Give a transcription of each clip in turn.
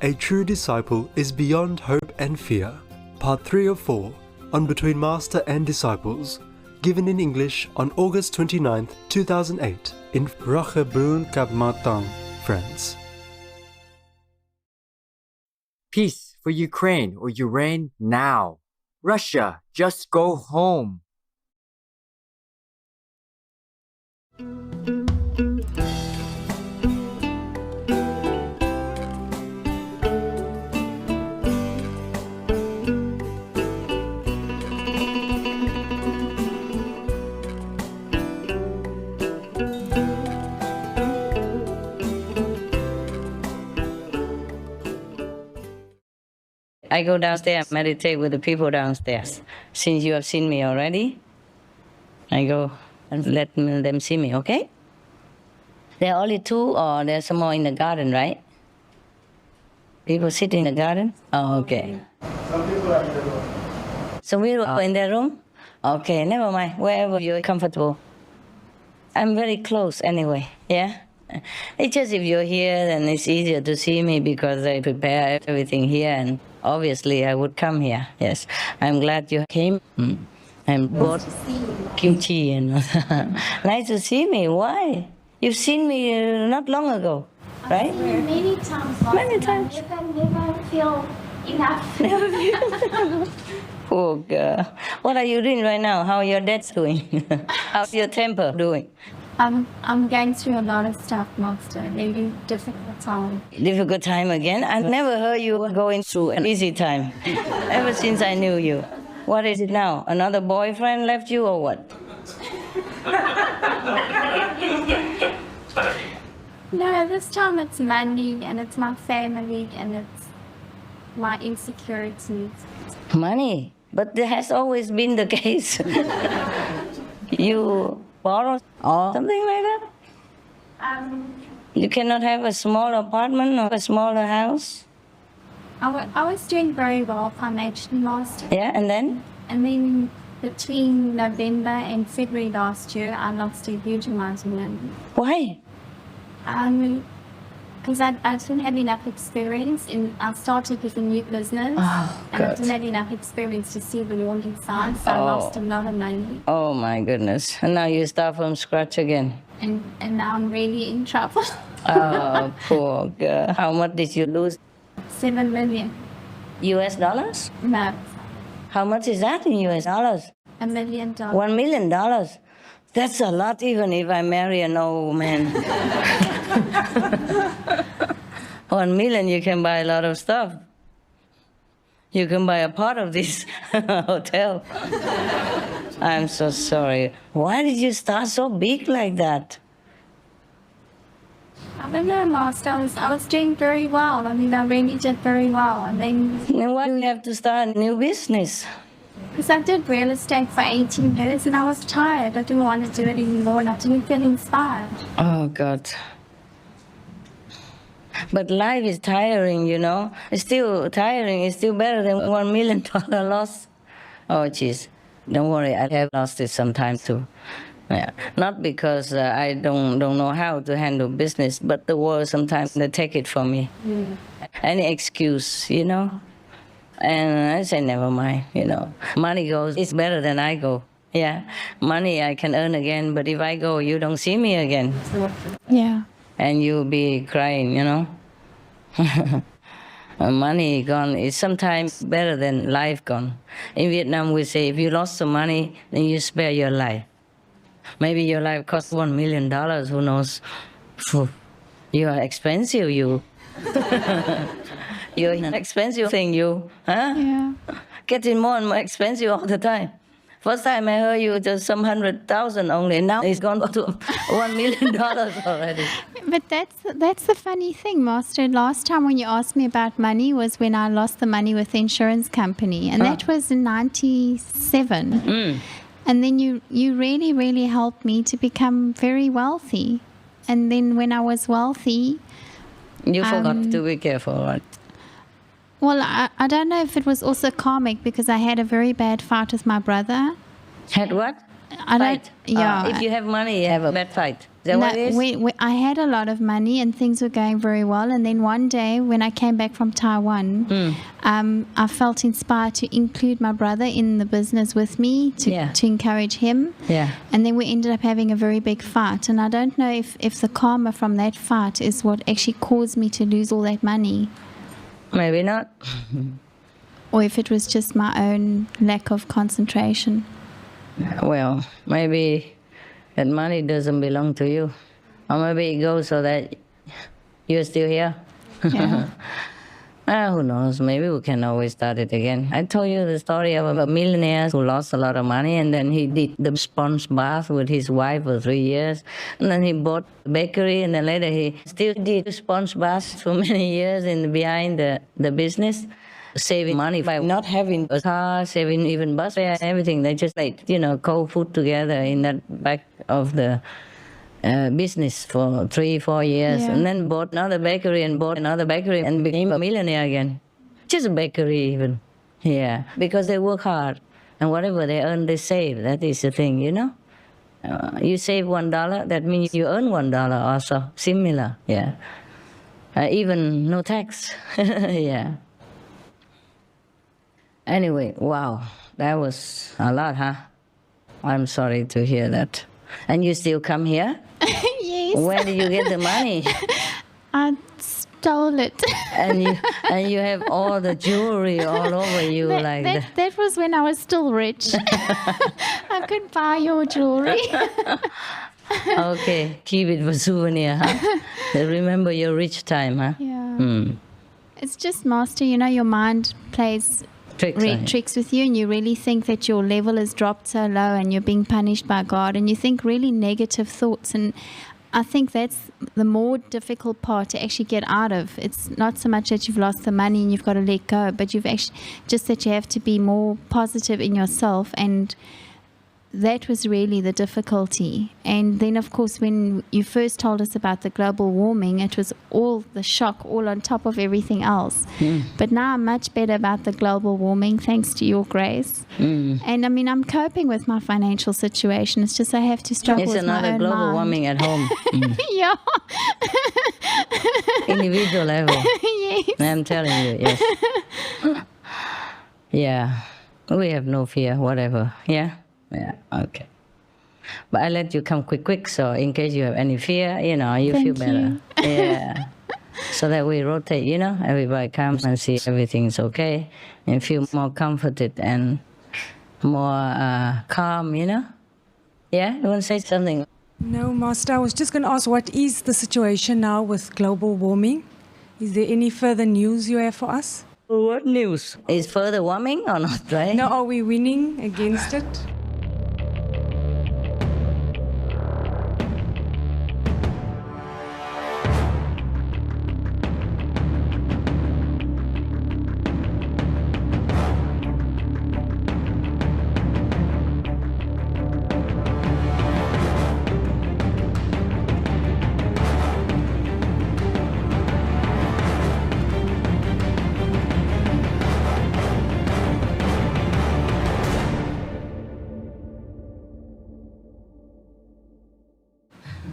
A True Disciple is Beyond Hope and Fear, Part 3 of 4, on Between Master and Disciples, given in English on August 29, 2008, in Rochebroen Cap Martin, France. Peace for Ukraine or Ukraine now. Russia, just go home. I go downstairs, meditate with the people downstairs. Since you have seen me already, I go and let them see me, okay? There are only two, or there's some more in the garden, right? People sit in the garden? Oh, okay. Some people are in the room. Some people are in their room? Okay, never mind, wherever you're comfortable. I'm very close anyway, yeah? It's just if you're here, then it's easier to see me because I prepare everything here, and obviously I would come here, yes. I'm glad you came and brought kimchi. And nice to see me. Why? You've seen me not long ago, right? Many times. Many times. Never feel enough. Never feel. Poor girl. What are you doing right now? How are your dads doing? How's your temper doing? I'm going through a lot of stuff, Master. Maybe difficult time. Difficult time again? I never heard you were going through an easy time. Ever since I knew you. What is it now? Another boyfriend left you or what? No, this time it's money, and it's my family, and it's my insecurities. Money? But that has always been the case. You borrow or something like that? You cannot have a small apartment or a smaller house? I was doing very well financially, Master. Yeah, and then? And then between November and February last year, I lost a huge amount of money. Why? Because I didn't have enough experience, and I started with a new business, and I didn't have enough experience to see the warning signs, so I lost a lot of money. Oh my goodness. And now you start from scratch again. And now I'm really in trouble. Oh, poor girl. How much did you lose? 7 million. US dollars? No, How much is that in US dollars? $1 million. $1 million? That's a lot even if I marry an old man. 1 million, you can buy a lot of stuff. You can buy a part of this hotel. I'm so sorry. Why did you start so big like that? I don't know, Master. I was doing very well. I really did very well. And then, Then why do you have to start a new business? because I did real estate for 18 years, and I was tired. I didn't want to do it anymore, and I didn't feel inspired. Oh, God. But life is tiring, you know. It's still tiring. It's still better than $1 million loss. Oh, jeez. Don't worry. I have lost it sometime, too. Yeah. Not because I don't know how to handle business, but the world sometimes they take it from me. Any excuse, you know. And I say, never mind, you know. Money goes, it's better than I go. Yeah. Money I can earn again, but if I go, you don't see me again. Yeah. And you'll be crying, you know. Money gone is sometimes better than life gone. In Vietnam, we say, if you lost some money, then you spare your life. Maybe your life costs $1 million, who knows? Phew. You are expensive, you. You're an expensive thing, you. Huh? Yeah. Getting more and more expensive all the time. First time I heard you just some 100,000 only. Now it's gone to $1 million already. But that's the funny thing, Master. Last time when you asked me about money was when I lost the money with the insurance company. And that was in 97. And then you really, really helped me to become very wealthy. And then when I was wealthy... You forgot to be careful, right? Well, I don't know if it was also karmic because I had a very bad fight with my brother. Had what? I don't. Fight? Yeah. If you have money, you have a bad fight. that what it is? I had a lot of money and things were going very well. And then one day when I came back from Taiwan, I felt inspired to include my brother in the business with me to encourage him. Yeah. And then we ended up having a very big fight. And I don't know if the karma from that fight is what actually caused me to lose all that money. Maybe not. Or if it was just my own lack of concentration. Well, maybe that money doesn't belong to you. Or maybe it goes so that you're still here. Yeah. Who knows? Maybe we can always start it again. I told you the story of a millionaire who lost a lot of money, and then he did the sponge bath with his wife for 3 years. And then he bought a bakery, and then later he still did sponge baths for many years behind the business. Saving money by not having a car, saving even bus fare, everything. They just cold food together in that back of the business for 3-4 years, and then bought another bakery and bought another bakery and became a millionaire again. Just a bakery even. Yeah, because they work hard and whatever they earn, they save. That is the thing, you save $1, that means you earn $1 also. Similar, yeah. Even no tax, yeah. Anyway, wow, that was a lot, huh? I'm sorry to hear that. And you still come here? Yes. Where did you get the money? I stole it. and you have all the jewelry all over you that was when I was still rich. I could buy your jewelry. Okay, keep it for souvenir, huh? Remember your rich time, huh? Yeah. It's just, Master, your mind plays tricks with you, and you really think that your level has dropped so low and you're being punished by God, and you think really negative thoughts. And I think that's the more difficult part to actually get out of. It's not so much that you've lost the money and you've got to let go, but you've actually just that you have to be more positive in yourself, and that was really the difficulty. And then, of course, when you first told us about the global warming, it was all the shock, all on top of everything else. But now I'm much better about the global warming, thanks to your grace. And I mean, I'm coping with my financial situation. It's just I have to struggle with my own It's another global mind. warming at home. Yeah. Individual level. Yes. I'm telling you, yes. Yeah. We have no fear, whatever. Yeah? Yeah, okay. But I let you come quick, so in case you have any fear, you Thank feel better. you. Yeah. So that we rotate, everybody comes and see everything's okay and feel more comforted and more calm, Yeah? You want to say something? No, Master, I was just going to ask, what is the situation now with global warming? Is there any further news you have for us? What news? Is further warming or not, right? No, are we winning against it?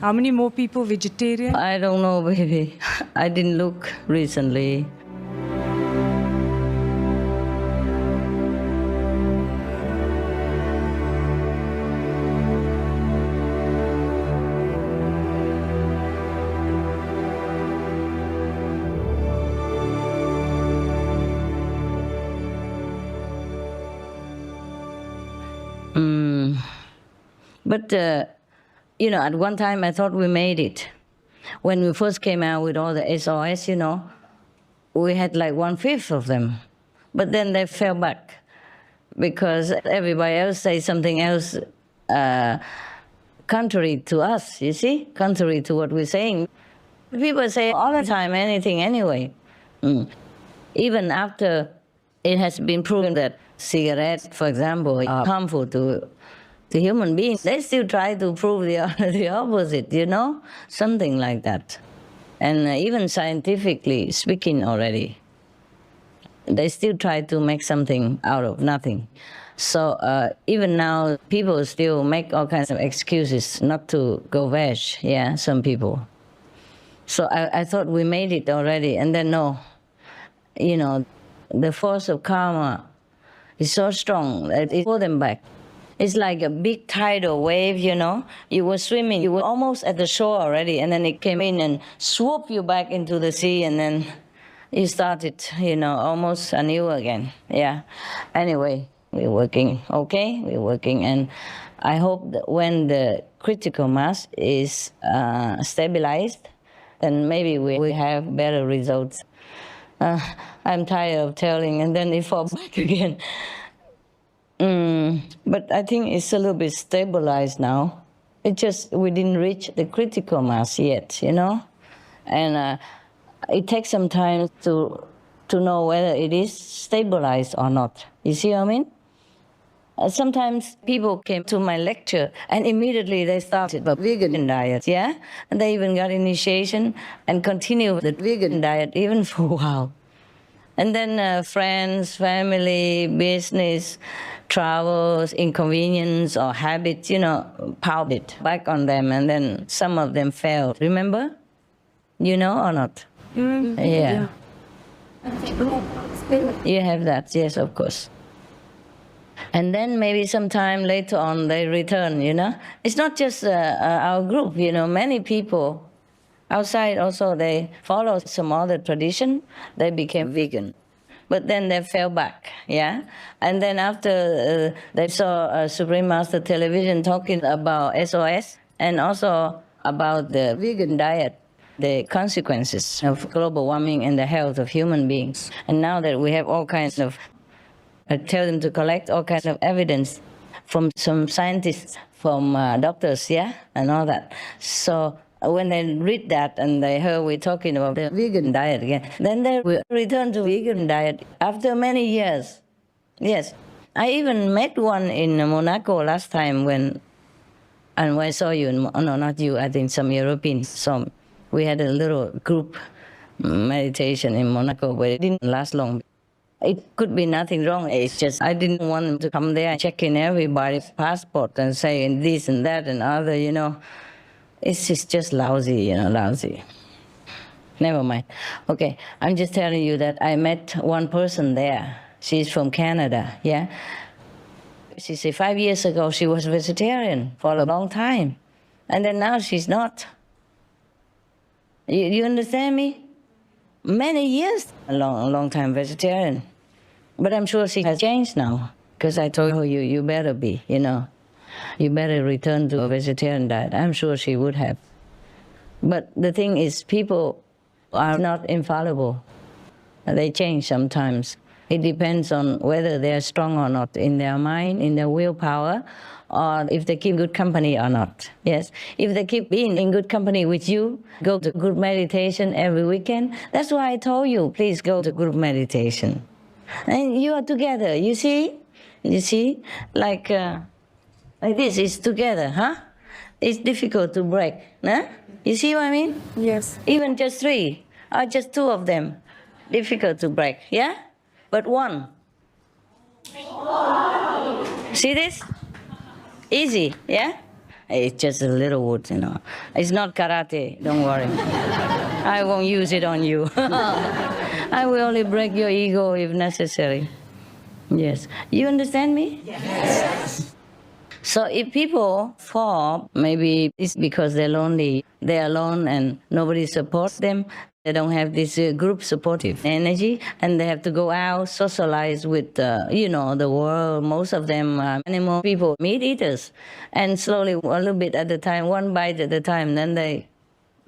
How many more people vegetarian? I don't know, baby. I didn't look recently. But at one time I thought we made it. When we first came out with all the SOS, we had like 1/5 of them. But then they fell back because everybody else says something else contrary to us, you see? Contrary to what we're saying. People say all the time anything anyway. Even after it has been proven that cigarettes, for example, are harmful to human beings, they still try to prove the opposite, something like that. And even scientifically speaking already, they still try to make something out of nothing. So even now, people still make all kinds of excuses not to go veg. Yeah, some people. So I thought we made it already, and then no. You know, the force of karma is so strong that it pulled them back. It's like a big tidal wave, you know. You were swimming, you were almost at the shore already, and then it came in and swooped you back into the sea, and then you started, you know, almost anew again. Yeah. Anyway, we're working, okay? We're working, and I hope that when the critical mass is stabilized, then maybe we have better results. I'm tired of telling, and then it falls back again. But I think it's a little bit stabilized now. It just, we didn't reach the critical mass yet, you know? And it takes some time to know whether it is stabilized or not. You see what I mean? Sometimes people came to my lecture and immediately they started a vegan diet, yeah? And they even got initiation and continued the vegan diet even for a while. And then friends, family, business, travels, inconvenience or habits, you know, piled it back on them, and then some of them failed. Remember? You know or not? Yeah. You have that, yes, of course. And then maybe sometime later on they return, you know. It's not just our group, you know, many people outside also, they follow some other tradition, they became vegan. But then they fell back, yeah? And then after they saw Supreme Master Television talking about SOS and also about the vegan diet, the consequences of global warming and the health of human beings. And now that we have all kinds of, I tell them to collect all kinds of evidence from some scientists, from doctors, yeah, and all that. So when they read that and they heard we're talking about the vegan diet again, then they will return to vegan diet after many years. Yes. I even met one in Monaco last time when I saw you, no, not you, I think some Europeans. So we had a little group meditation in Monaco, but it didn't last long. It could be nothing wrong. It's just I didn't want them to come there and check in everybody's passport and say this and that and other, you know. It's just lousy, you know, lousy. Never mind. Okay, I'm just telling you that I met one person there. She's from Canada, yeah? She said 5 years ago she was vegetarian for a long time. And then now she's not. You understand me? Many years, a long time vegetarian. But I'm sure she has changed now, because I told her, you better be, you know. You better return to a vegetarian diet. I'm sure she would have. But the thing is, people are not infallible. They change sometimes. It depends on whether they're strong or not in their mind, in their willpower, or if they keep good company or not. Yes, if they keep being in good company with you, go to group meditation every weekend. That's why I told you, please go to group meditation. And you are together, you see? You see? Like this is together, huh? It's difficult to break, huh? You see what I mean? Yes. Even just 3, or just 2 of them, difficult to break, yeah? But 1. See this? Easy, yeah? It's just a little wood, you know. It's not karate, don't worry. I won't use it on you. I will only break your ego if necessary. Yes. You understand me? Yes. So if people fall, maybe it's because they're lonely. They're alone and nobody supports them. They don't have this group supportive energy, and they have to go out, socialize with, you know, the world. Most of them are animal people, meat eaters. And slowly, a little bit at a time, one bite at a time, then they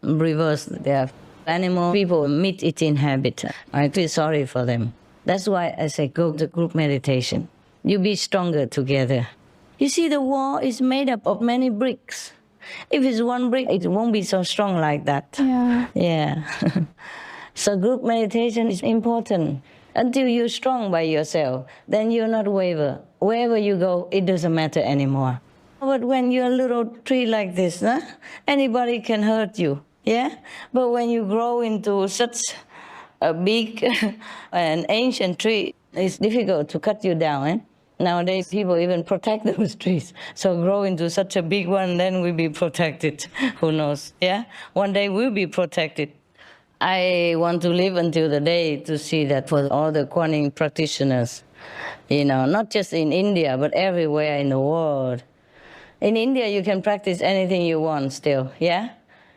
reverse their animal people, meat eating habit. I feel sorry for them. That's why I say go to group meditation. You be stronger together. You see, the wall is made up of many bricks. If it's one brick, it won't be so strong like that. Yeah. Yeah. So group meditation is important. Until you're strong by yourself, then you're not waver. Wherever you go, it doesn't matter anymore. But when you're a little tree like this, huh? Anybody can hurt you, yeah? But when you grow into such a big and ancient tree, it's difficult to cut you down, eh? Nowadays, people even protect those trees. So grow into such a big one, then we'll be protected. Who knows? Yeah? One day we'll be protected. I want to live until the day to see that for all the Kuan practitioners, not just in India, but everywhere in the world. In India, you can practice anything you want still, yeah?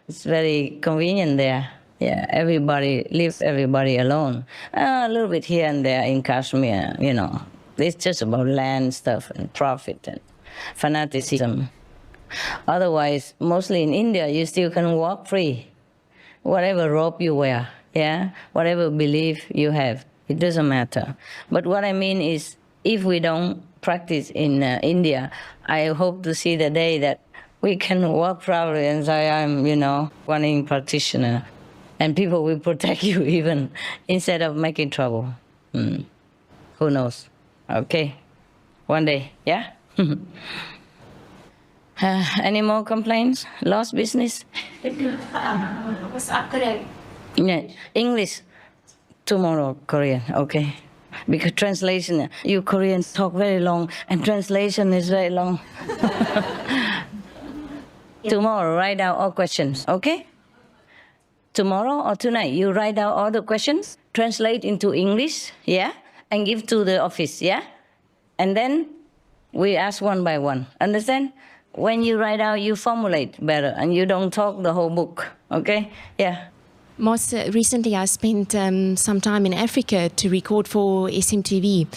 It's very convenient there. Yeah, everybody leaves everybody alone. A little bit here and there in Kashmir, It's just about land stuff and profit and fanaticism. Otherwise, mostly in India, you still can walk free. Whatever robe you wear, yeah? Whatever belief you have, it doesn't matter. But what I mean is, if we don't practice in India, I hope to see the day that we can walk proudly and say, I'm, Kuan practitioner. And people will protect you even instead of making trouble. Who knows? Okay. One day, yeah? Any more complaints? Lost business? Yeah. English. Tomorrow, Korean. Okay. Because translation, you Koreans talk very long, and translation is very long. Tomorrow, write down all questions, okay? Tomorrow or tonight, you write down all the questions, translate into English, yeah? And give to the office, yeah? And then we ask one by one, understand? When you write out, you formulate better, and you don't talk the whole book, okay? Yeah. Master, recently I spent some time in Africa to record for SMTV.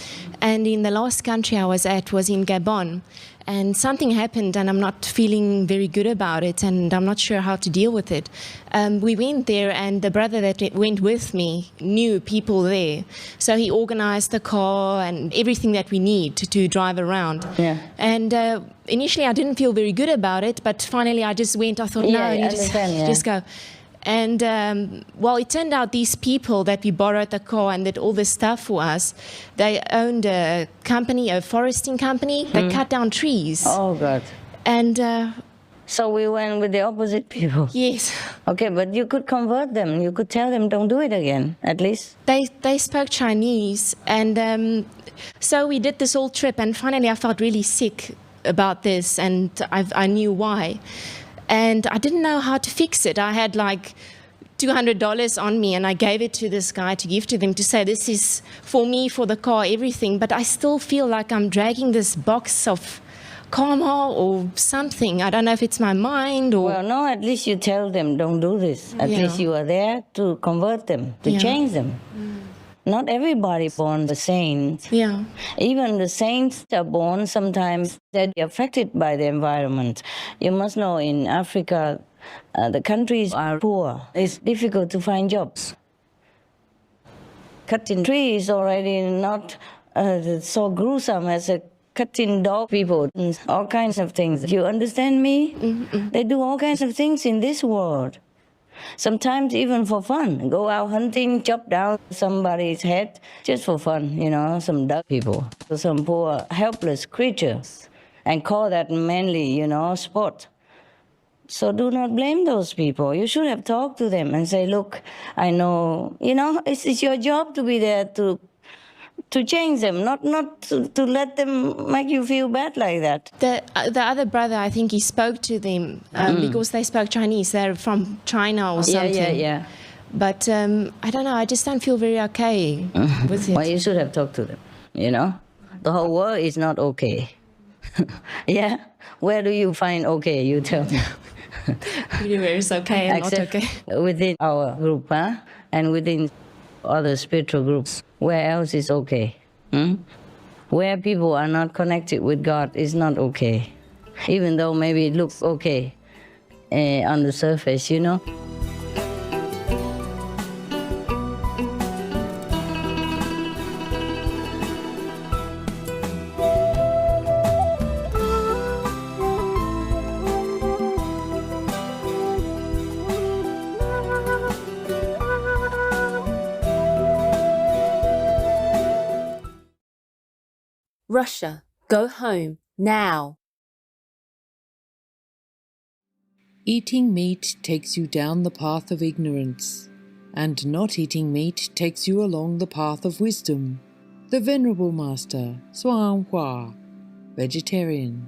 And in the last country I was at was in Gabon. And something happened and I'm not feeling very good about it and I'm not sure how to deal with it. We went there and the brother that went with me knew people there. So he organized the car and everything that we need to drive around. Yeah. And initially I didn't feel very good about it, but finally I just went, I thought, no, I you understand, just go. And, it turned out these people that we borrowed the car and did all this stuff for us, they owned a company, a foresting company, that cut down trees. Oh, God. And... so we went with the opposite people. Yes. Okay, but you could convert them. You could tell them, don't do it again, at least. They spoke Chinese. And so we did this whole trip. And finally, I felt really sick about this. And I knew why. And I didn't know how to fix it. I had like $200 on me and I gave it to this guy to give to them to say, this is for me, for the car, everything. But I still feel like I'm dragging this box of karma or something. I don't know if it's my mind or... Well, no, at least you tell them, don't do this. At least you are there to convert them, to change them. Not everybody born the saint. Yeah. Even the saints are born sometimes they're affected by the environment. You must know in Africa, the countries are poor. It's difficult to find jobs. Cutting trees already not so gruesome as a cutting dog people, and all kinds of things. You understand me? Mm-hmm. They do all kinds of things in this world. Sometimes even for fun. Go out hunting, chop down somebody's head just for fun, some dog people. Some poor, helpless creatures. And call that manly, sport. So do not blame those people. You should have talked to them and say, look, I know, it's your job to be there to change them, not to let them make you feel bad like that. The other brother, I think he spoke to them because they spoke Chinese. They're from China or something. Yeah. But I don't know, I just don't feel very okay with it. Well, you should have talked to them, The whole world is not okay. Yeah? Where do you find okay, you tell me? Everywhere is okay and not okay. Within our group, and within other spiritual groups. Where else is okay? Where people are not connected with God is not okay. Even though maybe it looks okay on the surface, Russia, go home, now. Eating meat takes you down the path of ignorance, and not eating meat takes you along the path of wisdom. The Venerable Master, Zhuang Hua, vegetarian.